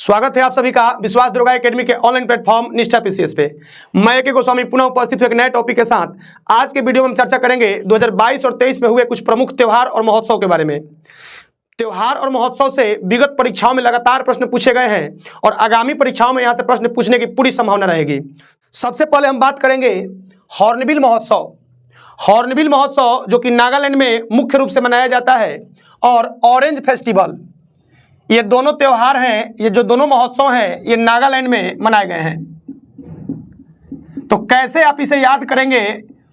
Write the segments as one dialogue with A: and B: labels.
A: स्वागत है आप सभी का विश्वास दुर्गा एकेडमी के ऑनलाइन प्लेटफॉर्म निष्ठा पीसीएस पे। मैं ए के गोस्वामी पुनः उपस्थित हूं एक नए टॉपिक के साथ। आज के वीडियो में हम चर्चा करेंगे 2022 और 23 में हुए कुछ प्रमुख त्योहार और महोत्सव के बारे में। त्योहार और महोत्सव से विगत परीक्षाओं में लगातार प्रश्न पूछे गए हैं और आगामी परीक्षाओं में यहाँ से प्रश्न पूछने की पूरी संभावना रहेगी। सबसे पहले हम बात करेंगे हॉर्नबिल महोत्सव। हॉर्नबिल महोत्सव जो कि नागालैंड में मुख्य रूप से मनाया जाता है, और ऑरेंज फेस्टिवल, ये दोनों त्योहार हैं, ये जो दोनों महोत्सव हैं ये नागालैंड में मनाए गए हैं। तो कैसे आप इसे याद करेंगे,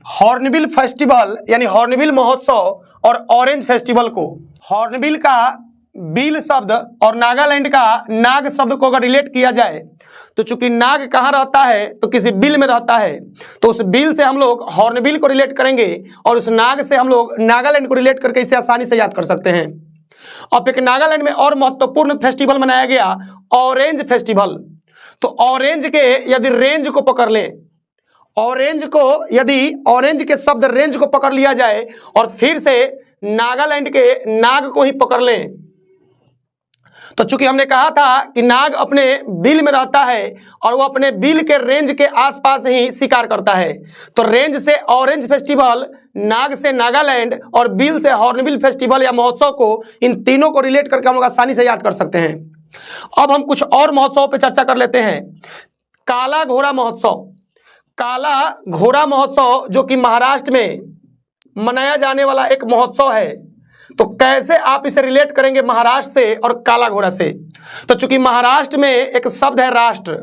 A: हॉर्नबिल फेस्टिवल यानी हॉर्नबिल महोत्सव और ऑरेंज फेस्टिवल को। हॉर्नबिल का बिल शब्द और नागालैंड का नाग शब्द को अगर रिलेट किया जाए तो चूंकि नाग कहाँ रहता है तो किसी बिल में रहता है, तो उस बिल से हम लोग हॉर्नबिल को रिलेट करेंगे और उस नाग से हम लोग नागालैंड को रिलेट करके इसे आसानी से याद कर सकते हैं। अब एक नागालैंड में और महत्वपूर्ण फेस्टिवल मनाया गया, ऑरेंज फेस्टिवल। तो ऑरेंज के यदि रेंज को पकड़ लें, ऑरेंज के शब्द रेंज को पकड़ लिया जाए और फिर से नागालैंड के नाग को ही पकड़ लें, तो चूंकि हमने कहा था कि नाग अपने बिल में रहता है और वो अपने बिल के रेंज के आसपास ही शिकार करता है, तो रेंज से ऑरेंज फेस्टिवल, नाग से नागालैंड और बिल से हॉर्नबिल फेस्टिवल या महोत्सव को, इन तीनों को रिलेट करके हम लोग आसानी से याद कर सकते हैं। अब हम कुछ और महोत्सव पे चर्चा कर लेते हैं। काला घोड़ा महोत्सव। काला घोड़ा महोत्सव जो कि महाराष्ट्र में मनाया जाने वाला एक महोत्सव है, तो कैसे आप इसे रिलेट करेंगे महाराष्ट्र से और काला घोड़ा से। तो चूंकि महाराष्ट्र में एक शब्द है राष्ट्र,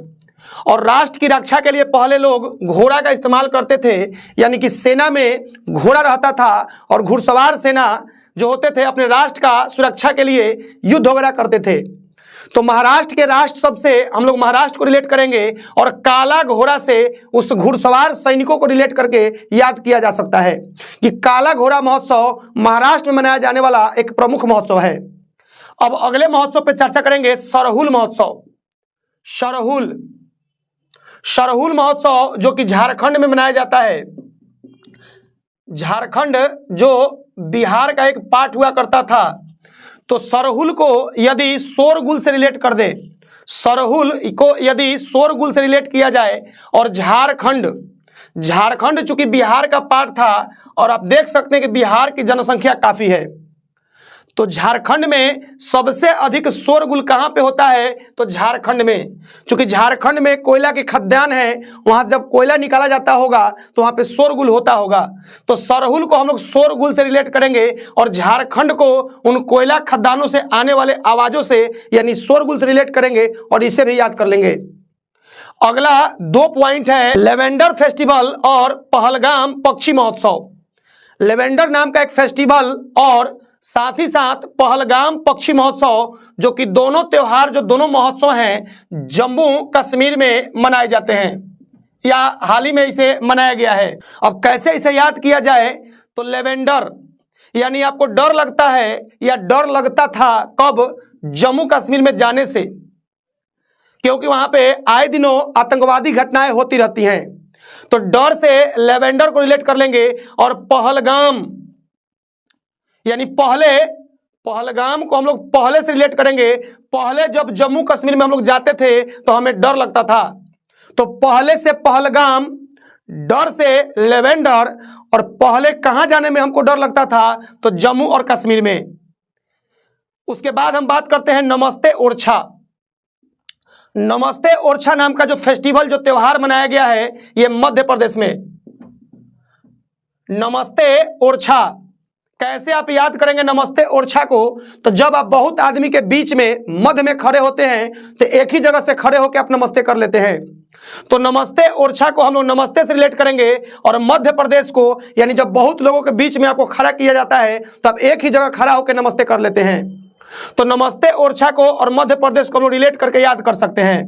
A: और राष्ट्र की रक्षा के लिए पहले लोग घोड़ा का इस्तेमाल करते थे, यानी कि सेना में घोड़ा रहता था और घुड़सवार सेना जो होते थे अपने राष्ट्र का सुरक्षा के लिए युद्ध वगैरह करते थे। तो महाराष्ट्र के राष्ट्र शब्द से हम लोग महाराष्ट्र को रिलेट करेंगे और काला घोड़ा से उस घुड़सवार सैनिकों को रिलेट करके याद किया जा सकता है कि काला घोड़ा महोत्सव महाराष्ट्र में मनाया जाने वाला एक प्रमुख महोत्सव है। अब अगले महोत्सव पे चर्चा करेंगे सरहुल महोत्सव। सरहुल महोत्सव जो कि झारखंड में मनाया जाता है। झारखंड जो बिहार का एक पार्ट हुआ करता था, तो सरहुल को यदि शोरगुल से रिलेट कर दे, सरहुल को यदि शोरगुल से रिलेट किया जाए, और झारखंड चूंकि बिहार का पार्ट था और आप देख सकते हैं कि बिहार की जनसंख्या काफी है, तो झारखंड में सबसे अधिक शोरगुल कहां पे होता है, तो झारखंड में। चूंकि झारखंड में कोयला की खदान है, वहां जब कोयला निकाला जाता होगा तो वहां पे शोरगुल होता होगा, तो सरहुल को हम लोग शोरगुल से रिलेट करेंगे और झारखंड को उन कोयला खदानों से आने वाले आवाजों से यानी शोरगुल से रिलेट करेंगे और इसे भी याद कर लेंगे। अगला 2 पॉइंट है लेवेंडर फेस्टिवल और पहलगाम पक्षी महोत्सव। लेवेंडर नाम का एक फेस्टिवल और साथ ही साथ पहलगाम पक्षी महोत्सव, जो कि दोनों त्योहार, जो दोनों महोत्सव हैं, जम्मू कश्मीर में मनाए जाते हैं या हाल ही में इसे मनाया गया है। अब कैसे इसे याद किया जाए, तो लेवेंडर यानी आपको डर लगता है या डर लगता था कब, जम्मू कश्मीर में जाने से, क्योंकि वहां पे आए दिनों आतंकवादी घटनाएं होती रहती हैं, तो डर से लेवेंडर को रिलेट कर लेंगे। और पहलगाम यानी पहलगाम को हम लोग पहले से रिलेट करेंगे। पहले जब जम्मू कश्मीर में हम लोग जाते थे तो हमें डर लगता था, तो पहले से पहलगाम, डर से लेवेंडर, और पहले कहां जाने में हमको डर लगता था, तो जम्मू और कश्मीर में। उसके बाद हम बात करते हैं नमस्ते ओरछा। नमस्ते ओरछा नाम का जो फेस्टिवल, जो त्योहार मनाया गया है, यह मध्य प्रदेश में। नमस्ते ओरछा कैसे आप याद करेंगे नमस्ते ओरछा को, तो जब आप बहुत आदमी के बीच में मध्य में खड़े होते हैं तो एक ही जगह से खड़े होकर आप नमस्ते कर लेते हैं, तो नमस्ते ओरछा को हम लोग नमस्ते से रिलेट करेंगे। और मध्य प्रदेश को यानी जब बहुत लोगों के बीच में आपको खड़ा किया जाता है तो आप एक ही जगह खड़ा होकर नमस्ते कर लेते हैं, तो नमस्ते ओरछा को और मध्य प्रदेश को हम लोग रिलेट करके याद कर सकते हैं।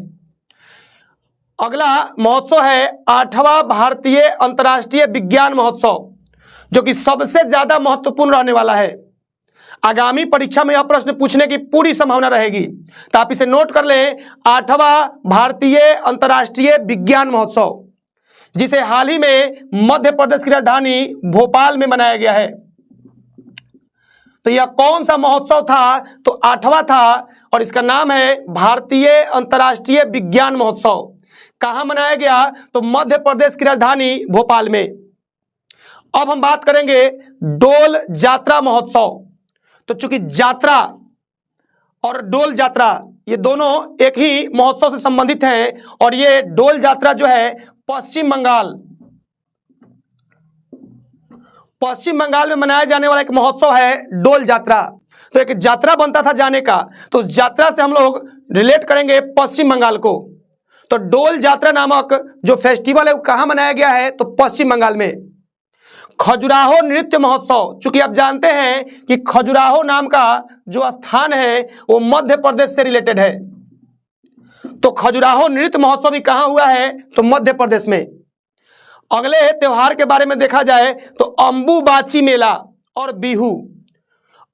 A: अगला महोत्सव है 8वां भारतीय अंतर्राष्ट्रीय विज्ञान महोत्सव, जो कि सबसे ज्यादा महत्वपूर्ण रहने वाला है। आगामी परीक्षा में यह प्रश्न पूछने की पूरी संभावना रहेगी, तो आप इसे नोट कर लें। 8वां भारतीय अंतर्राष्ट्रीय विज्ञान महोत्सव, जिसे हाल ही में मध्य प्रदेश की राजधानी भोपाल में मनाया गया है। तो यह कौन सा महोत्सव था, तो 8वां था, और इसका नाम है भारतीय अंतर्राष्ट्रीय विज्ञान महोत्सव। कहाँ मनाया गया? तो मध्य प्रदेश की राजधानी भोपाल में। अब हम बात करेंगे डोल जात्रा महोत्सव। तो चूंकि जात्रा और डोल जात्रा ये दोनों एक ही महोत्सव से संबंधित हैं, और ये डोल जात्रा जो है पश्चिम बंगाल में मनाया जाने वाला एक महोत्सव है डोल जात्रा। तो एक यात्रा बनता था जाने का, तो उस यात्रा से हम लोग रिलेट करेंगे पश्चिम बंगाल को। तो डोल जात्रा नामक जो फेस्टिवल है वो कहाँ मनाया गया है? तो पश्चिम बंगाल में। खजुराहो नृत्य महोत्सव, चूंकि आप जानते हैं कि खजुराहो नाम का जो स्थान है वो मध्य प्रदेश से रिलेटेड है, तो खजुराहो नृत्य महोत्सव भी कहाँ हुआ है? तो मध्य प्रदेश में। अगले त्योहार के बारे में देखा जाए तो अंबुबाची मेला और बिहू।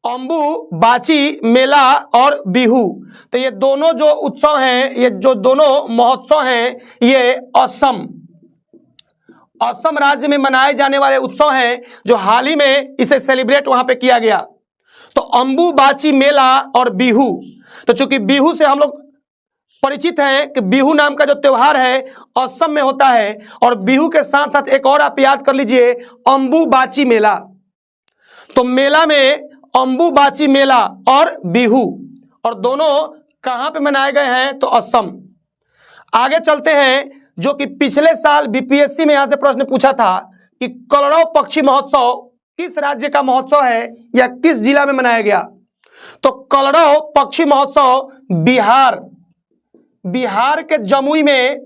A: अंबुबाची मेला और बिहू, तो ये दोनों जो उत्सव हैं, ये जो दोनों महोत्सव हैं, ये असम राज्य में मनाए जाने वाले उत्सव हैं, जो हाल ही में इसे सेलिब्रेट वहां पे किया गया। तो अंबुबाची मेला और बिहू, तो चूंकि बिहू से हम लोग परिचित हैं कि बिहू नाम का जो त्योहार है असम में होता है, और बिहू के साथ साथ एक और आप याद कर लीजिए अंबुबाची मेला। तो मेला में अंबुबाची मेला और बिहू, और दोनों कहां पे मनाए गए हैं? तो असम। आगे चलते हैं, जो कि पिछले साल बीपीएससी में यहां से प्रश्न पूछा था कि कलरव पक्षी महोत्सव किस राज्य का महोत्सव है या किस जिला में मनाया गया? तो कलरव पक्षी महोत्सव बिहार के जमुई में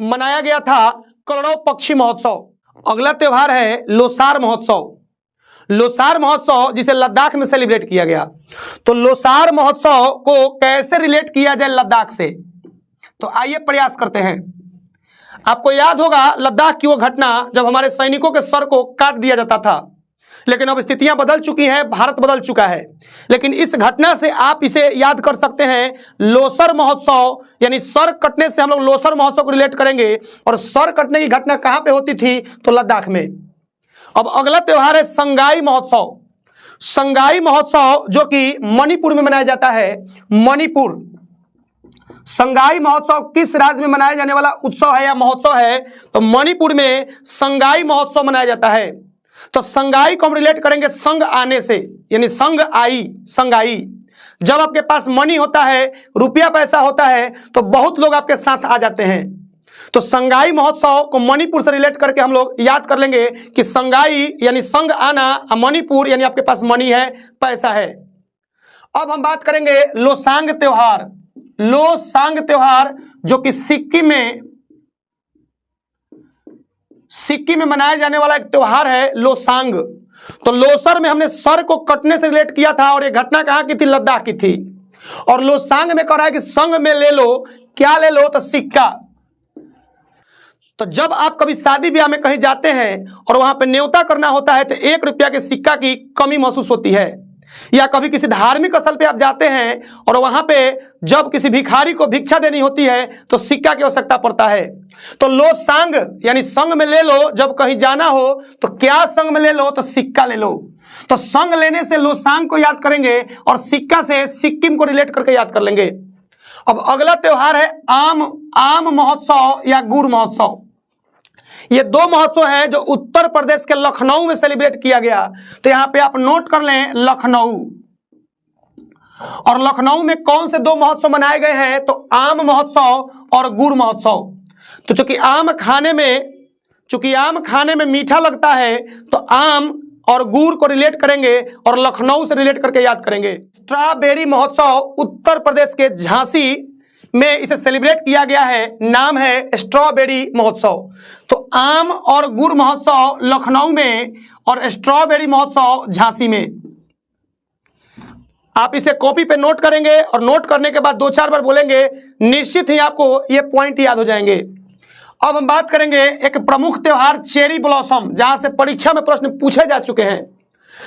A: मनाया गया था कलरव पक्षी महोत्सव। अगला त्योहार है लोसार महोत्सव। लोसार महोत्सव जिसे लद्दाख में सेलिब्रेट किया गया। तो लोसार महोत्सव को कैसे रिलेट किया जाए लद्दाख से? तो आइए प्रयास करते हैं। आपको याद होगा लद्दाख की वो घटना जब हमारे सैनिकों के सर को काट दिया जाता था, लेकिन अब स्थितियां बदल चुकी हैं, भारत बदल चुका है। लेकिन इस घटना से आप इसे याद कर सकते हैं लोसर महोत्सव, यानी सर कटने से हम लोग लोसर महोत्सव को रिलेट करेंगे। और सर कटने की घटना कहां पे होती थी? तो लद्दाख में। अब अगला त्योहार है संगाई महोत्सव। संगाई महोत्सव जो कि मणिपुर में मनाया जाता है। मणिपुर। संगाई महोत्सव किस राज्य में मनाया जाने वाला उत्सव है या महोत्सव है? तो मणिपुर में संगाई महोत्सव मनाया जाता है। तो संगाई को हम रिलेट करेंगे संग आने से, यानी संग आई, संगाई। जब आपके पास मनी होता है, रुपया पैसा होता है, तो बहुत लोग आपके साथ आ जाते हैं। तो संगाई महोत्सव को मणिपुर से रिलेट करके हम लोग याद कर लेंगे कि संगाई यानी संग आना, मणिपुर यानी आपके पास मनी है, पैसा है। अब हम बात करेंगे लोसांग त्योहार। लोसांग त्योहार जो कि सिक्किम में मनाया जाने वाला एक त्योहार है लोसांग। तो लोसर में हमने सर को कटने से रिलेट किया था, और ये घटना कहां की थी? लद्दाख की थी। और लोसांग में कह रहा है कि संग में ले लो, क्या ले लो? तो सिक्का। तो जब आप कभी शादी ब्याह में कहीं जाते हैं और वहां पे न्योता करना होता है, तो 1 रुपया के सिक्का की कमी महसूस होती है। या कभी किसी धार्मिक स्थल पे आप जाते हैं और वहां पे जब किसी भिखारी को भिक्षा देनी होती है तो सिक्का की आवश्यकता पड़ता है। तो लो सांग यानी संग में ले लो, जब कहीं जाना हो तो क्या संग में ले लो? तो सिक्का ले लो। तो संग लेने से लोसांग को याद करेंगे और सिक्का से सिक्किम को रिलेट करके याद कर लेंगे। अब अगला त्योहार है आम महोत्सव या गुड़ महोत्सव। ये 2 महोत्सव हैं जो उत्तर प्रदेश के लखनऊ में सेलिब्रेट किया गया। तो यहां पे आप नोट कर लें लखनऊ। और लखनऊ में कौन से 2 महोत्सव मनाए गए हैं? तो आम महोत्सव और गुड़ महोत्सव। तो चूंकि आम खाने में मीठा लगता है, तो आम और गुड़ को रिलेट करेंगे और लखनऊ से रिलेट करके याद करेंगे। स्ट्रॉबेरी महोत्सव उत्तर प्रदेश के झांसी में इसे सेलिब्रेट किया गया है, नाम है स्ट्रॉबेरी महोत्सव। तो आम और गुड़ महोत्सव लखनऊ में और स्ट्रॉबेरी महोत्सव झांसी में। आप इसे कॉपी पे नोट करेंगे और नोट करने के बाद 2-4 बार बोलेंगे, निश्चित ही आपको ये पॉइंट याद हो जाएंगे। अब हम बात करेंगे एक प्रमुख त्योहार चेरी ब्लॉसम, जहां से परीक्षा में प्रश्न पूछे जा चुके हैं।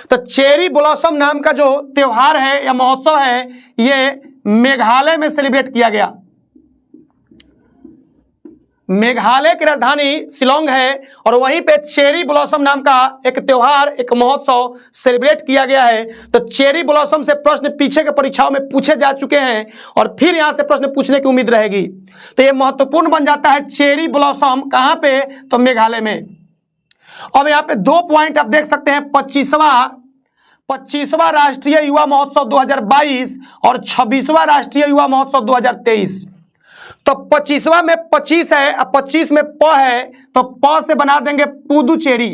A: तो चेरी ब्लॉसम नाम का जो त्योहार है या महोत्सव है, ये मेघालय में सेलिब्रेट किया गया। मेघालय की राजधानी शिलोंग है और वहीं पे चेरी ब्लॉसम नाम का एक त्योहार, एक महोत्सव सेलिब्रेट किया गया है। तो चेरी ब्लॉसम से प्रश्न पीछे के परीक्षाओं में पूछे जा चुके हैं और फिर यहां से प्रश्न पूछने की उम्मीद रहेगी। तो यह महत्वपूर्ण बन जाता है। चेरी ब्लॉसम कहां पे? तो मेघालय में। अब यहाँ पे 2 पॉइंट आप देख सकते हैं, 25वां राष्ट्रीय युवा महोत्सव 2022 और 26वां राष्ट्रीय युवा महोत्सव 2023। तो 25वां में 25 है, अब 25 में प है तो प से बना देंगे पुदुचेरी,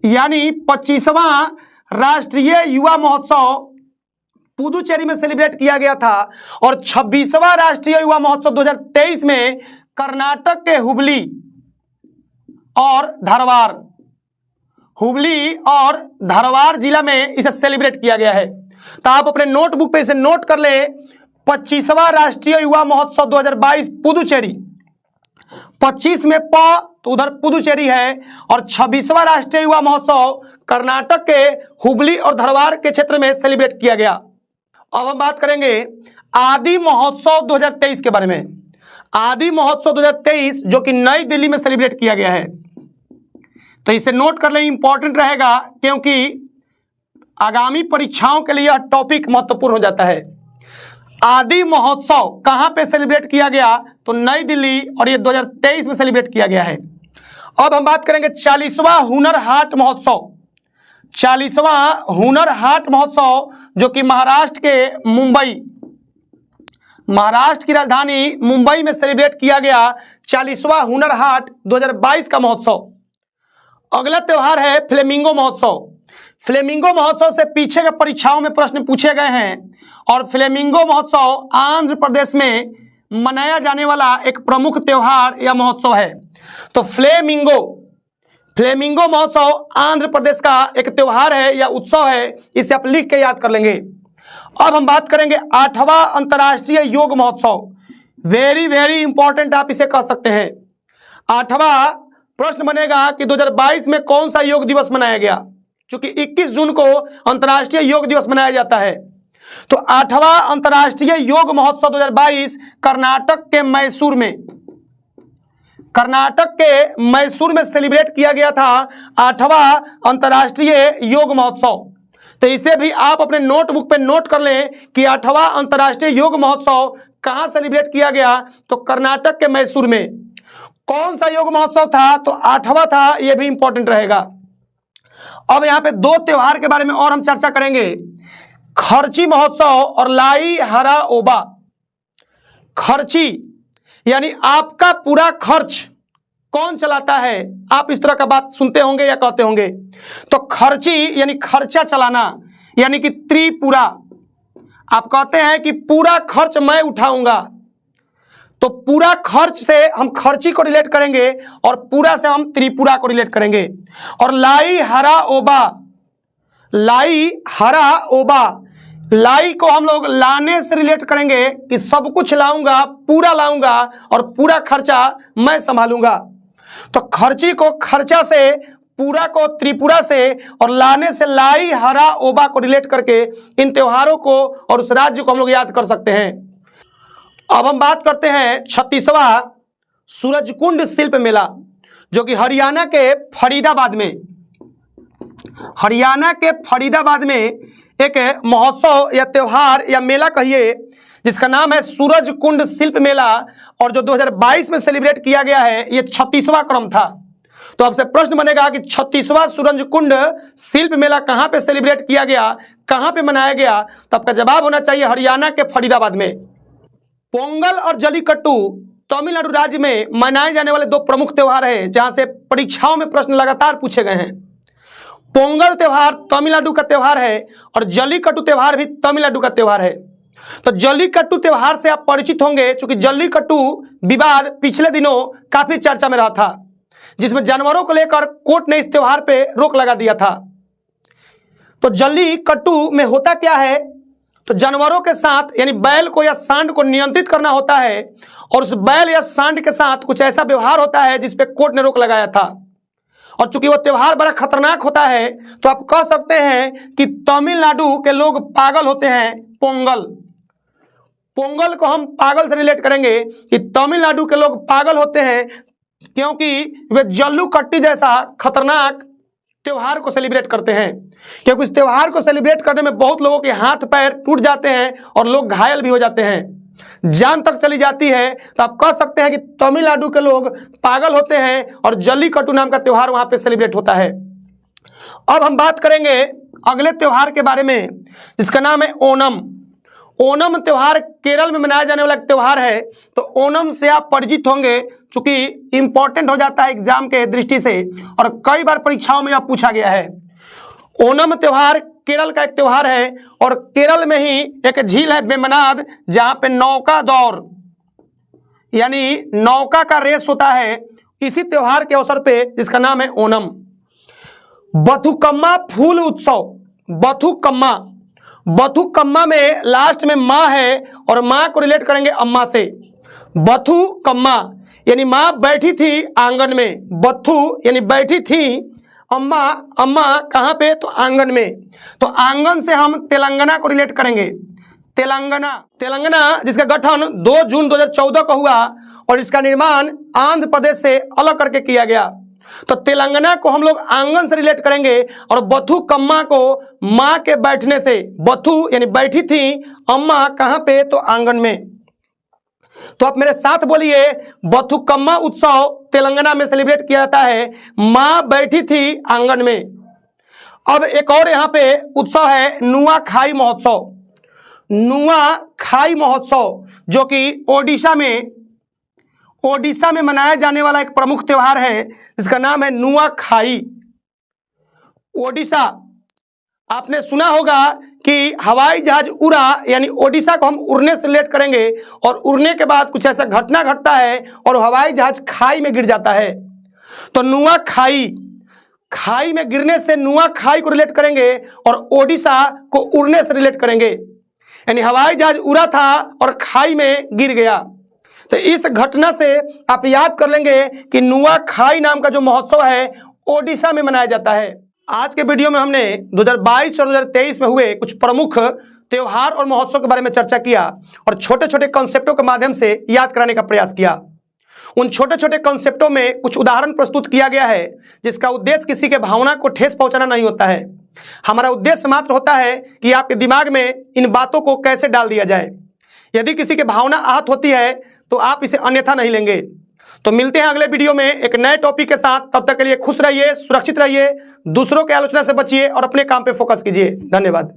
A: यानी 25वां राष्ट्रीय युवा महोत्सव पुदुचेरी में सेलिब्रेट किया गया था। और 26वां राष्ट्रीय युवा महोत्सव 2023 में कर्नाटक के हुबली और धारवाड़ जिला में इसे सेलिब्रेट किया गया है। तो आप अपने नोटबुक पे इसे नोट कर ले। 25वां राष्ट्रीय युवा महोत्सव 2022 पुदुचेरी, 25 में प तो उधर पुदुचेरी है, और 26वां राष्ट्रीय युवा महोत्सव कर्नाटक के हुबली और धारवाड़ के क्षेत्र में सेलिब्रेट किया गया। अब हम बात करेंगे आदि महोत्सव 2023 के बारे में। आदि महोत्सव 2023 जो कि नई दिल्ली में सेलिब्रेट किया गया है, तो इसे नोट कर लें, इंपॉर्टेंट रहेगा क्योंकि आगामी परीक्षाओं के लिए यह टॉपिक महत्वपूर्ण हो जाता है। आदि महोत्सव कहां पे सेलिब्रेट किया गया? तो नई दिल्ली, और ये 2023 में सेलिब्रेट किया गया है। अब हम बात करेंगे 40वां हुनर हाट महोत्सव। 40वां हुनर हाट महोत्सव जो कि महाराष्ट्र की राजधानी मुंबई में सेलिब्रेट किया गया। 40वां हुनर हाट 2022 का महोत्सव। अगला त्योहार है फ्लेमिंगो महोत्सव। फ्लेमिंगो महोत्सव से पीछे के परीक्षाओं में प्रश्न पूछे गए हैं और फ्लेमिंगो महोत्सव आंध्र प्रदेश में मनाया जाने वाला एक प्रमुख त्योहार या महोत्सव है। तो फ्लेमिंगो महोत्सव आंध्र प्रदेश का एक त्योहार है या उत्सव है, इसे आप लिख के याद कर लेंगे। अब हम बात करेंगे 8वां अंतर्राष्ट्रीय योग महोत्सव। वेरी वेरी इंपॉर्टेंट आप इसे कह सकते हैं। 8वां प्रश्न बनेगा कि 2022 में कौन सा योग दिवस मनाया गया, क्योंकि 21 जून को अंतर्राष्ट्रीय योग दिवस मनाया जाता है। तो 8वां अंतर्राष्ट्रीय योग महोत्सव 2022 कर्नाटक के मैसूर में सेलिब्रेट किया गया था। 8वां अंतर्राष्ट्रीय योग महोत्सव। तो इसे भी आप अपने नोटबुक पे नोट कर लें कि 8वां अंतर्राष्ट्रीय योग महोत्सव कहां सेलिब्रेट किया गया? तो कर्नाटक के मैसूर में। कौन सा योग महोत्सव था? तो 8वां था, यह भी इंपॉर्टेंट रहेगा। अब यहां पे 2 त्योहार के बारे में और हम चर्चा करेंगे, खर्ची महोत्सव और लाई हरा ओबा। खर्ची यानी आपका पूरा खर्च कौन चलाता है? आप इस तरह का बात सुनते होंगे या कहते होंगे। तो खर्ची यानी खर्चा चलाना, यानी कि त्रिपुरा। आप कहते हैं कि पूरा खर्च मैं उठाऊंगा, तो पूरा खर्च से हम खर्ची को रिलेट करेंगे और पूरा से हम त्रिपुरा को रिलेट करेंगे। और लाई हरा ओबा, लाई को हम लोग लाने से रिलेट करेंगे कि सब कुछ लाऊंगा, पूरा लाऊंगा और पूरा खर्चा मैं संभालूंगा। तो खर्ची को खर्चा से, पूरा को त्रिपुरा से और लाने से लाई हरा ओबा को रिलेट करके इन त्योहारों को और उस राज्य को हम लोग याद कर सकते हैं। अब हम बात करते हैं 36वां सूरजकुंड शिल्प मेला, जो कि हरियाणा के फरीदाबाद में एक महोत्सव या त्योहार या मेला कहिए, जिसका नाम है सूरजकुंड शिल्प मेला, और जो 2022 में सेलिब्रेट किया गया है, ये 36वां क्रम था। तो आपसे प्रश्न बनेगा कि 36वां सूरजकुंड शिल्प मेला कहां पे सेलिब्रेट किया गया, कहां पे मनाया गया? तो आपका जवाब होना चाहिए हरियाणा के फरीदाबाद में। पोंगल और जल्लीकट्टू तमिलनाडु राज्य में मनाए जाने वाले 2 प्रमुख त्योहार हैं, जहां से परीक्षाओं में प्रश्न लगातार पूछे गए हैं। पोंगल त्योहार तमिलनाडु का त्योहार है और जल्लीकट्टू त्योहार भी तमिलनाडु का त्योहार है। तो जल्लीकट्टू त्योहार से आप परिचित होंगे, क्योंकि जल्लीकट्टू विवाद पिछले दिनों काफी चर्चा में रहा था, जिसमें जानवरों को लेकर कोर्ट ने इस त्योहार पे रोक लगा दिया था। तो जल्लीकट्टू में होता क्या है? तो जानवरों के साथ यानी बैल को या सांड को नियंत्रित करना होता है, और उस बैल या सांड के साथ कुछ ऐसा व्यवहार होता है जिस पे कोर्ट ने रोक लगाया था। और चूंकि वो त्योहार बड़ा खतरनाक होता है, तो आप कह सकते हैं कि तमिलनाडु के लोग पागल होते हैं। पोंगल को हम पागल से रिलेट करेंगे कि तमिलनाडु के लोग पागल होते हैं क्योंकि वे जल्लीकट्टू जैसा खतरनाक त्योहार को सेलिब्रेट करते हैं, क्योंकि इस त्योहार को सेलिब्रेट करने में बहुत लोगों के हाथ पैर टूट जाते हैं और लोग घायल भी हो जाते हैं, जान तक चली जाती है। तो आप कह सकते हैं कि तमिलनाडु के लोग पागल होते हैं और जल्लीकट्टू नाम का त्योहार वहां पे सेलिब्रेट होता है। अब हम बात करेंगे अगले त्योहार के बारे में जिसका नाम है ओणम। ओणम त्योहार केरल में मनाया जाने वाला एक त्योहार है। तो ओणम से आप परिचित होंगे चूंकि इंपॉर्टेंट हो जाता है एग्जाम के दृष्टि से और कई बार परीक्षाओं में यह पूछा गया है। ओणम त्योहार केरल का एक त्योहार है और केरल में ही एक झील है वेम्बनाड, जहां पे नौका दौड़ यानी नौका का रेस होता है इसी त्योहार के अवसर पे, जिसका नाम है ओणम। बथुकम्मा फूल उत्सव, बथुकम्मा में लास्ट में माँ है और माँ को रिलेट करेंगे अम्मा से। बथुकम्मा यानी माँ बैठी थी आंगन में, बथु यानी बैठी थी, अम्मा, अम्मा कहाँ पे, तो आंगन में। तो आंगन से हम तेलंगाना को रिलेट करेंगे। तेलंगाना जिसका गठन 2 जून 2014 को हुआ और इसका निर्माण आंध्र प्रदेश से अलग करके किया गया। तो तेलंगाना को हम लोग आंगन से रिलेट करेंगे और बथुकम्मा को माँ के बैठने से, बथु यानी बैठी थी, अम्मा कहाँ पे, तो आंगन में। तो आप मेरे साथ बोलिए, बथुकम्मा उत्सव तेलंगाना में सेलिब्रेट किया जाता है, माँ बैठी थी आंगन में। अब एक और यहाँ पे उत्सव है नुआखाई महोत्सव। नुआखाई महोत्सव जो कि ओडिशा में मनाया जाने वाला एक प्रमुख त्योहार है जिसका नाम है नुआखाई। ओडिशा, आपने सुना होगा कि हवाई जहाज उड़ा, यानी ओडिशा को हम उड़ने से रिलेट करेंगे और उड़ने के बाद कुछ ऐसा घटना घटता है और हवाई जहाज खाई में गिर जाता है। तो नुआखाई, खाई में गिरने से नुआखाई को रिलेट करेंगे और ओडिशा को उड़ने से रिलेट करेंगे, यानी हवाई जहाज उड़ा था और खाई में गिर गया। तो इस घटना से आप याद कर लेंगे कि नुआखाई नाम का जो महोत्सव है ओडिशा में मनाया जाता है। आज के वीडियो में हमने 2022 और 2023 में हुए कुछ प्रमुख त्योहार और महोत्सव के बारे में चर्चा किया और छोटे छोटे कॉन्सेप्टों के माध्यम से याद कराने का प्रयास किया। उन छोटे छोटे कॉन्सेप्टों में कुछ उदाहरण प्रस्तुत किया गया है जिसका उद्देश्य किसी के भावना को ठेस पहुंचाना नहीं होता है। हमारा उद्देश्य मात्र होता है कि आपके दिमाग में इन बातों को कैसे डाल दिया जाए। यदि किसी की भावना आहत होती है तो आप इसे अन्यथा नहीं लेंगे। तो मिलते हैं अगले वीडियो में एक नए टॉपिक के साथ। तब तक के लिए खुश रहिए, सुरक्षित रहिए, दूसरों की आलोचना से बचिए और अपने काम पे फोकस कीजिए। धन्यवाद।